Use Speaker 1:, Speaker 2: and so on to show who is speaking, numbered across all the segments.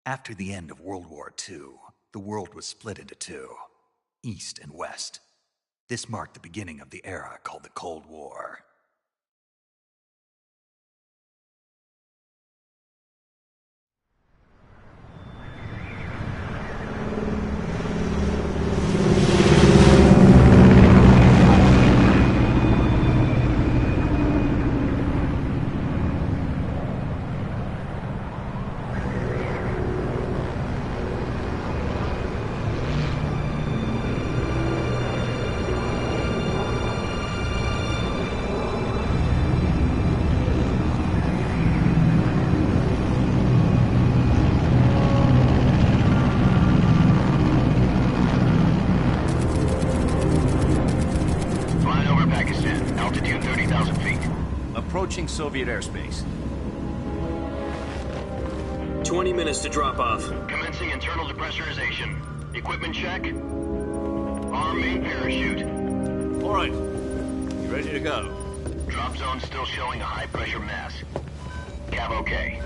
Speaker 1: After the end of World War II, the world was split into two, East and West. This marked the beginning of the era called the Cold War.
Speaker 2: Approaching Soviet airspace.
Speaker 3: 20 minutes to drop off.
Speaker 4: Commencing internal depressurization. Equipment check. Arm main parachute.
Speaker 2: All right. You ready to go?
Speaker 4: Drop zone still showing a high pressure mass. Cav okay.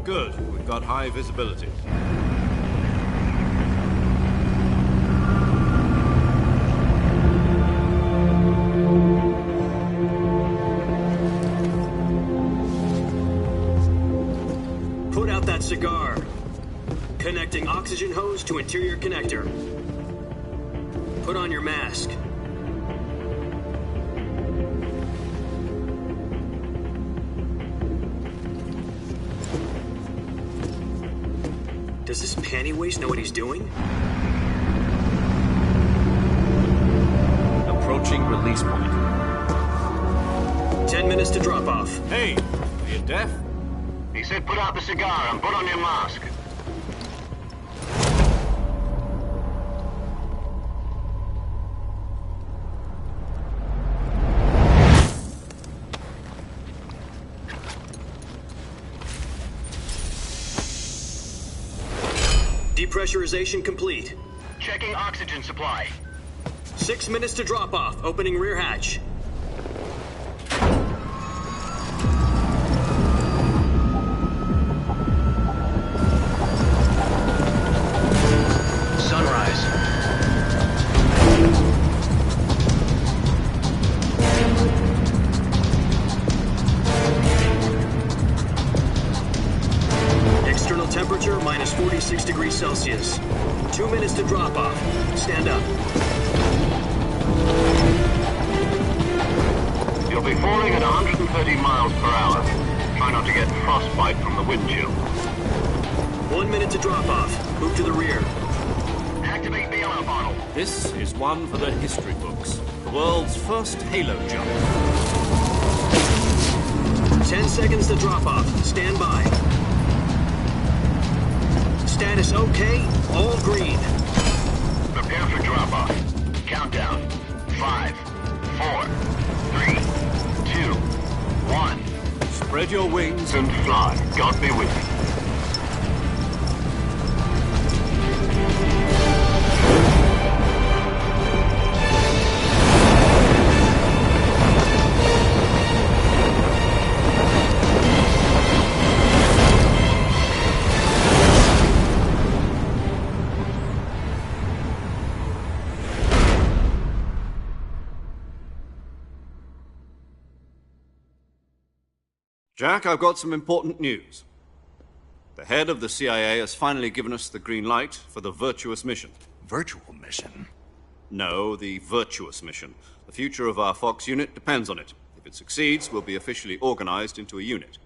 Speaker 2: Good. We've got high visibility.
Speaker 3: Cigar. Connecting oxygen hose to interior connector. Put on your mask. Does this panty waste know what he's doing?
Speaker 2: Approaching release point.
Speaker 3: 10 minutes to drop off.
Speaker 2: Hey, are you deaf?
Speaker 4: He said put out the cigar and put on your mask.
Speaker 3: Depressurization complete.
Speaker 4: Checking oxygen supply.
Speaker 3: 6 minutes to drop off. Opening rear hatch. Temperature minus 46 degrees Celsius. 2 minutes to drop off. Stand up.
Speaker 4: You'll be falling at 130 miles per hour. Try not to get frostbite from the wind chill.
Speaker 3: 1 minute to drop off. Move to the rear.
Speaker 4: Activate the alarm bottle.
Speaker 2: This is one for the history books. The world's first halo jump.
Speaker 3: 10 seconds to drop off. Stand by. Status okay, all green.
Speaker 4: Prepare for drop-off. Countdown. 5, 4, 3, 2, 1.
Speaker 2: Spread your wings
Speaker 4: And fly. God be with you.
Speaker 2: Jack, I've got some important news. The head of the CIA has finally given us the green light for the virtuous mission.
Speaker 1: Virtual mission?
Speaker 2: No, the virtuous mission. The future of our Fox unit depends on it. If it succeeds, we'll be officially organized into a unit.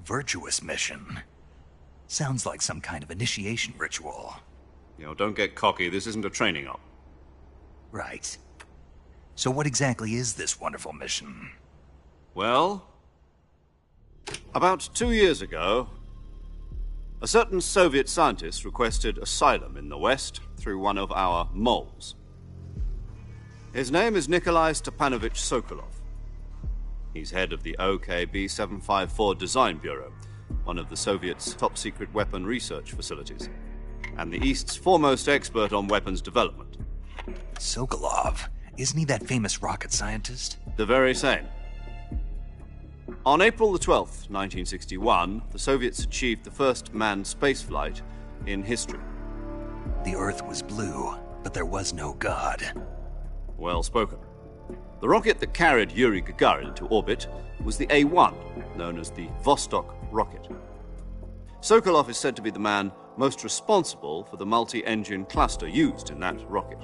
Speaker 1: Virtuous mission? Sounds like some kind of initiation ritual.
Speaker 2: You know, don't get cocky. This isn't a training op.
Speaker 1: Right. So what exactly is this wonderful mission?
Speaker 2: Well, about 2 years ago, a certain Soviet scientist requested asylum in the West through one of our moles. His name is Nikolai Stepanovich Sokolov. He's head of the OKB 754 Design Bureau, one of the Soviets' top-secret weapon research facilities, and the East's foremost expert on weapons development.
Speaker 1: Sokolov? Isn't he that famous rocket scientist?
Speaker 2: The very same. On April the 12th, 1961, the Soviets achieved the first manned spaceflight in history.
Speaker 1: The Earth was blue, but there was no God.
Speaker 2: Well spoken. The rocket that carried Yuri Gagarin to orbit was the A-1, known as the Vostok rocket. Sokolov is said to be the man most responsible for the multi-engine cluster used in that rocket.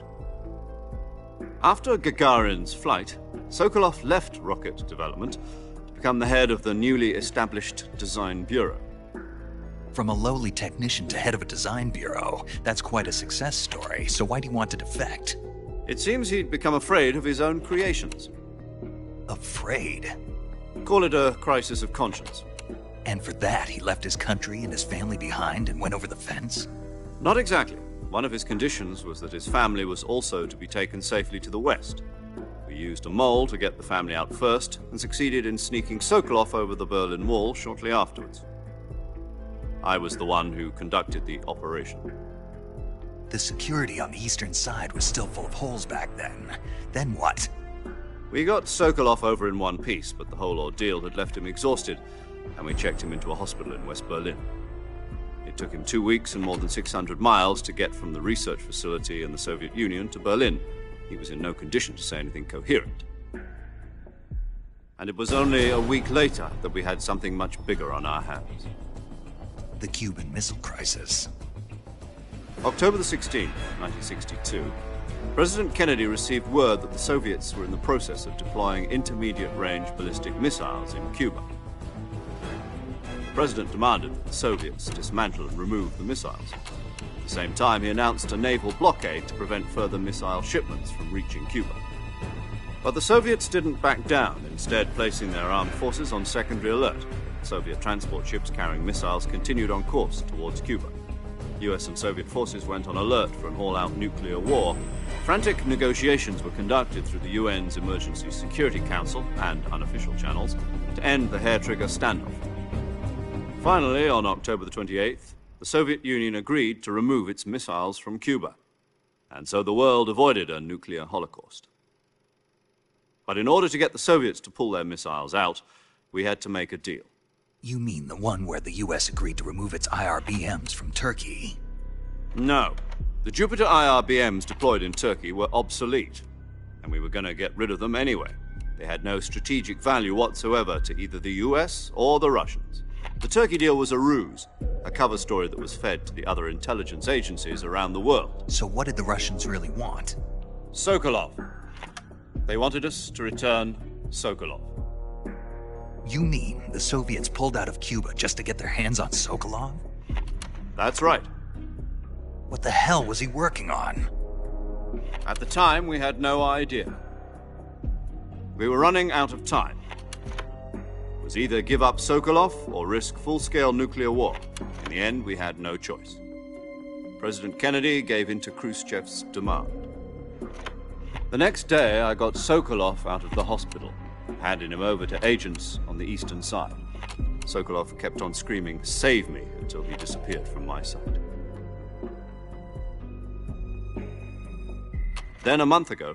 Speaker 2: After Gagarin's flight, Sokolov left rocket development to become the head of the newly established Design Bureau.
Speaker 1: From a lowly technician to head of a design bureau, that's quite a success story, so why do you want to defect?
Speaker 2: It seems he'd become afraid of his own creations.
Speaker 1: Afraid?
Speaker 2: Call it a crisis of conscience.
Speaker 1: And for that, he left his country and his family behind and went over the fence?
Speaker 2: Not exactly. One of his conditions was that his family was also to be taken safely to the west. We used a mole to get the family out first and succeeded in sneaking Sokolov over the Berlin Wall shortly afterwards. I was the one who conducted the operation.
Speaker 1: The security on the eastern side was still full of holes back then. Then what?
Speaker 2: We got Sokolov over in one piece, but the whole ordeal had left him exhausted, and we checked him into a hospital in West Berlin. It took him 2 weeks and more than 600 miles to get from the research facility in the Soviet Union to Berlin. He was in no condition to say anything coherent. And it was only a week later that we had something much bigger on our hands.
Speaker 1: The Cuban Missile Crisis.
Speaker 2: October the 16th, 1962, President Kennedy received word that the Soviets were in the process of deploying intermediate-range ballistic missiles in Cuba. The President demanded that the Soviets dismantle and remove the missiles. At the same time, he announced a naval blockade to prevent further missile shipments from reaching Cuba. But the Soviets didn't back down, instead placing their armed forces on secondary alert. Soviet transport ships carrying missiles continued on course towards Cuba. US and Soviet forces went on alert for an all-out nuclear war. Frantic negotiations were conducted through the UN's Emergency Security Council and unofficial channels to end the hair-trigger standoff. Finally, on October the 28th, the Soviet Union agreed to remove its missiles from Cuba. And so the world avoided a nuclear holocaust. But in order to get the Soviets to pull their missiles out, we had to make a deal.
Speaker 1: You mean the one where the US agreed to remove its IRBMs from Turkey?
Speaker 2: No. The Jupiter IRBMs deployed in Turkey were obsolete, and we were going to get rid of them anyway. They had no strategic value whatsoever to either the US or the Russians. The Turkey deal was a ruse, a cover story that was fed to the other intelligence agencies around the world.
Speaker 1: So what did the Russians really want?
Speaker 2: Sokolov. They wanted us to return Sokolov.
Speaker 1: You mean the Soviets pulled out of Cuba just to get their hands on Sokolov?
Speaker 2: That's right.
Speaker 1: What the hell was he working on?
Speaker 2: At the time, we had no idea. We were running out of time. It was either give up Sokolov or risk full-scale nuclear war. In the end, we had no choice. President Kennedy gave in to Khrushchev's demand. The next day, I got Sokolov out of the hospital, handing him over to agents on the eastern side. Sokolov kept on screaming, "Save me," until he disappeared from my sight. Then, a month ago,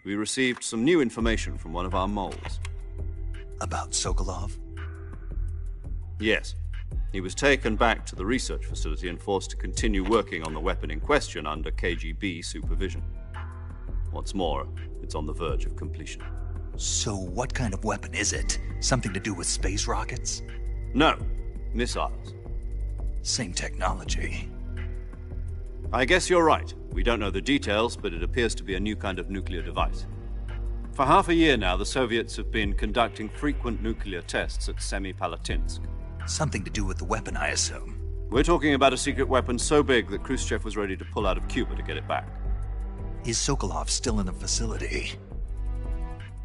Speaker 2: we received some new information from one of our moles.
Speaker 1: About Sokolov?
Speaker 2: Yes. He was taken back to the research facility and forced to continue working on the weapon in question under KGB supervision. What's more, it's on the verge of completion.
Speaker 1: So what kind of weapon is it? Something to do with space rockets?
Speaker 2: No, missiles.
Speaker 1: Same technology.
Speaker 2: I guess you're right. We don't know the details, but it appears to be a new kind of nuclear device. For half a year now, the Soviets have been conducting frequent nuclear tests at Semipalatinsk.
Speaker 1: Something to do with the weapon, I assume.
Speaker 2: We're talking about a secret weapon so big that Khrushchev was ready to pull out of Cuba to get it back.
Speaker 1: Is Sokolov still in the facility?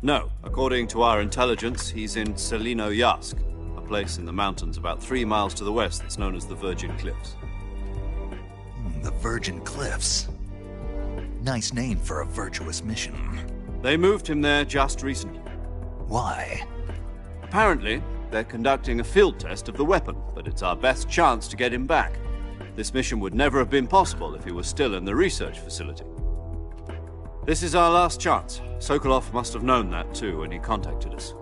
Speaker 2: No. According to our intelligence, he's in Selinoyarsk, a place in the mountains about 3 miles to the west that's known as the Virgin Cliffs.
Speaker 1: The Virgin Cliffs. Nice name for a virtuous mission.
Speaker 2: They moved him there just recently.
Speaker 1: Why?
Speaker 2: Apparently, they're conducting a field test of the weapon, but it's our best chance to get him back. This mission would never have been possible if he was still in the research facility. This is our last chance. Sokolov must have known that too when he contacted us.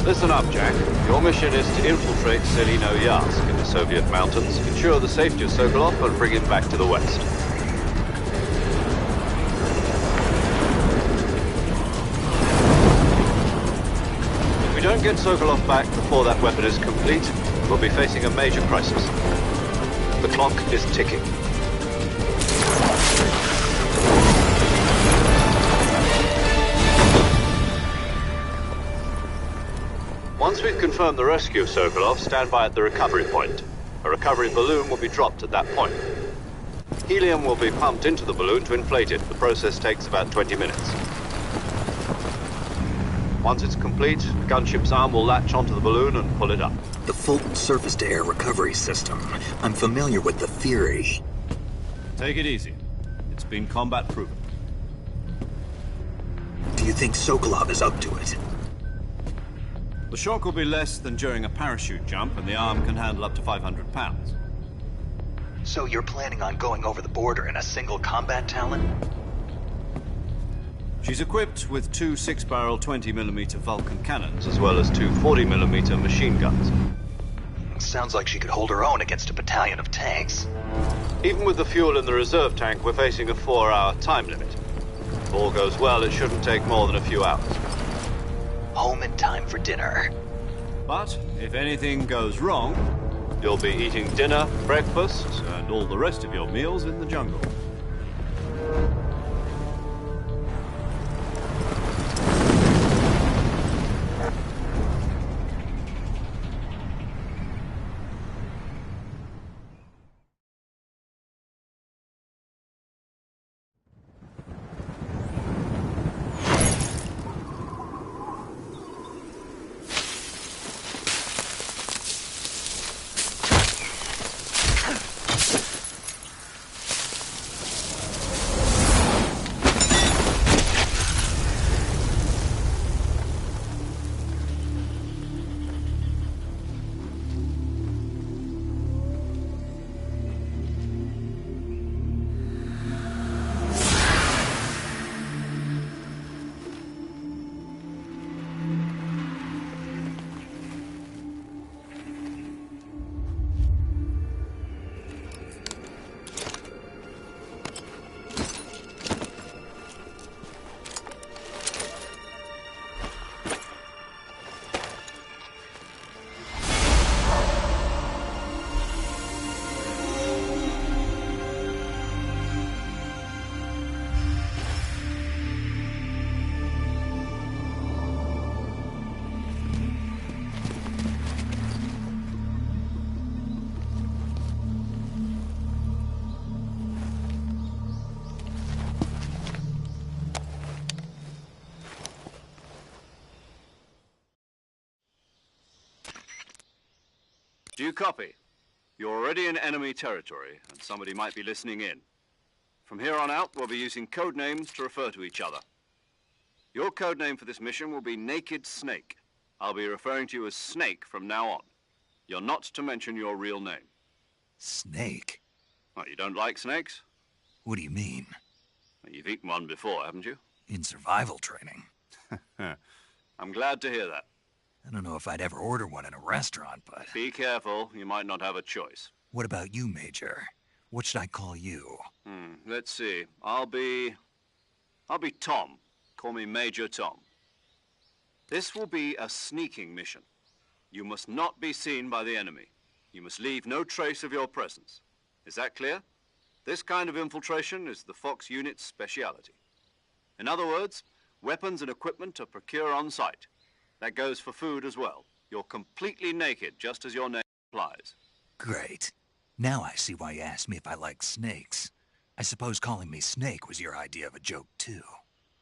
Speaker 2: Listen up, Jack. Your mission is to infiltrate Selino Yask in the Soviet mountains, ensure the safety of Sokolov, and bring him back to the West. If we don't get Sokolov back before that weapon is complete, we'll be facing a major crisis. The clock is ticking. Once we've confirmed the rescue of Sokolov, stand by at the recovery point. A recovery balloon will be dropped at that point. Helium will be pumped into the balloon to inflate it. The process takes about 20 minutes. Once it's complete, the gunship's arm will latch onto the balloon and pull it up.
Speaker 1: The Fulton surface-to-air recovery system. I'm familiar with the theory.
Speaker 2: Take it easy. It's been combat-proven.
Speaker 1: Do you think Sokolov is up to it?
Speaker 2: The shock will be less than during a parachute jump, and the arm can handle up to 500 pounds.
Speaker 1: So you're planning on going over the border in a single combat Talon?
Speaker 2: She's equipped with two 6-barrel 20mm Vulcan cannons, as well as two 40mm machine guns.
Speaker 1: Sounds like she could hold her own against a battalion of tanks.
Speaker 2: Even with the fuel in the reserve tank, we're facing a 4-hour time limit. If all goes well, it shouldn't take more than a few hours.
Speaker 1: Home in time for dinner.
Speaker 2: But if anything goes wrong, you'll be eating dinner, breakfast, and all the rest of your meals in the jungle. Do you copy? You're already in enemy territory, and somebody might be listening in. From here on out, we'll be using code names to refer to each other. Your code name for this mission will be Naked Snake. I'll be referring to you as Snake from now on. You're not to mention your real name.
Speaker 1: Snake?
Speaker 2: What, you don't like snakes?
Speaker 1: What do you mean?
Speaker 2: Well, you've eaten one before, haven't you?
Speaker 1: In survival training.
Speaker 2: I'm glad to hear that.
Speaker 1: I don't know if I'd ever order one in a restaurant, but...
Speaker 2: Be careful, you might not have a choice.
Speaker 1: What about you, Major? What should I call you?
Speaker 2: Let's see. I'll be Tom. Call me Major Tom. This will be a sneaking mission. You must not be seen by the enemy. You must leave no trace of your presence. Is that clear? This kind of infiltration is the Fox unit's speciality. In other words, weapons and equipment are procured on site. That goes for food as well. You're completely naked, just as your name implies.
Speaker 1: Great. Now I see why you asked me if I like snakes. I suppose calling me Snake was your idea of a joke, too.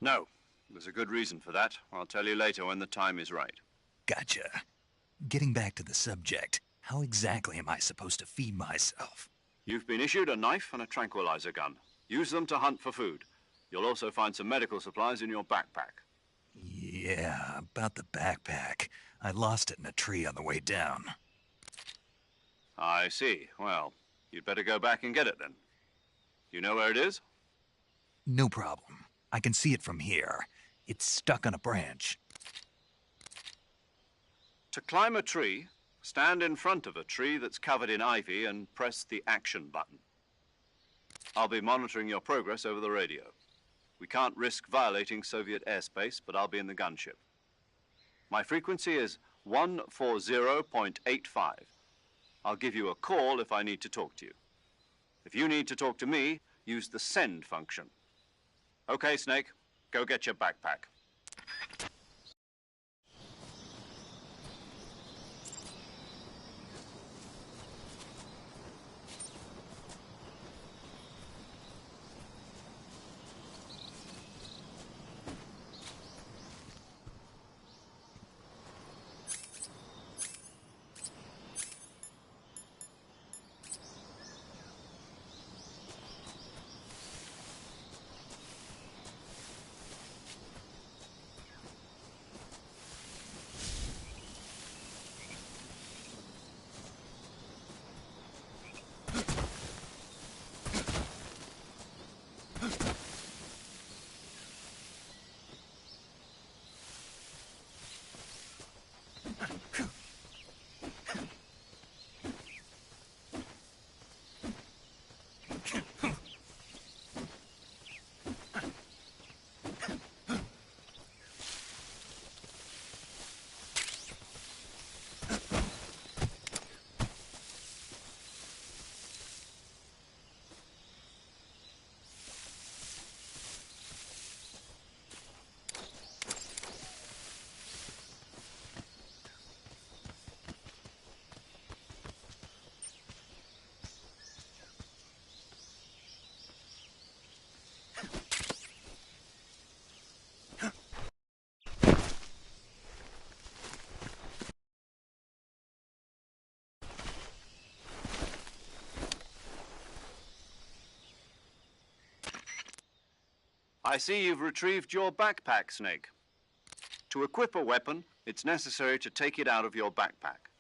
Speaker 2: No. There's a good reason for that. I'll tell you later when the time is right.
Speaker 1: Gotcha. Getting back to the subject, how exactly am I supposed to feed myself?
Speaker 2: You've been issued a knife and a tranquilizer gun. Use them to hunt for food. You'll also find some medical supplies in your backpack.
Speaker 1: Yeah, about the backpack. I lost it in a tree on the way down.
Speaker 2: I see. Well, you'd better go back and get it then. You know where it is?
Speaker 1: No problem. I can see it from here. It's stuck on a branch.
Speaker 2: To climb a tree, stand in front of a tree that's covered in ivy and press the action button. I'll be monitoring your progress over the radio. We can't risk violating Soviet airspace, but I'll be in the gunship. My frequency is 140.85. I'll give you a call if I need to talk to you. If you need to talk to me, use the send function. Okay, Snake, go get your backpack. I see you've retrieved your backpack, Snake. To equip a weapon, it's necessary to take it out of your backpack.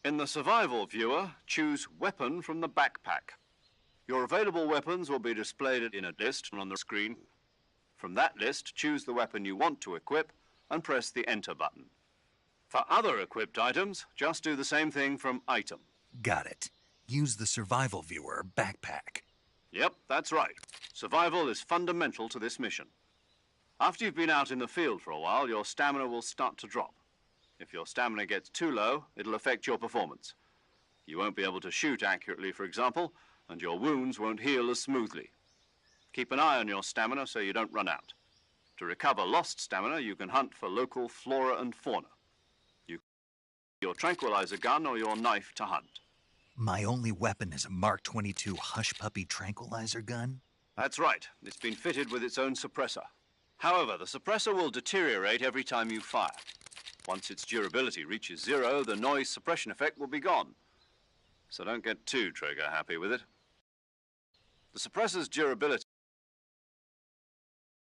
Speaker 2: In the survival viewer, choose Weapon from the backpack. Your available weapons will be displayed in a list on the screen. From that list, choose the weapon you want to equip and press the Enter button. For other equipped items, just do the same thing from Item.
Speaker 1: Got it. Use the survival viewer backpack.
Speaker 2: Yep, that's right. Survival is fundamental to this mission. After you've been out in the field for a while, your stamina will start to drop. If your stamina gets too low, it'll affect your performance. You won't be able to shoot accurately, for example, and your wounds won't heal as smoothly. Keep an eye on your stamina so you don't run out. To recover lost stamina, you can hunt for local flora and fauna. You can use your tranquilizer gun or your knife to hunt.
Speaker 1: My only weapon is a Mark 22 Hush Puppy tranquilizer gun?
Speaker 2: That's right. It's been fitted with its own suppressor. However, the suppressor will deteriorate every time you fire. Once its durability reaches 0, the noise suppression effect will be gone. So don't get too trigger happy with it. The suppressor's durability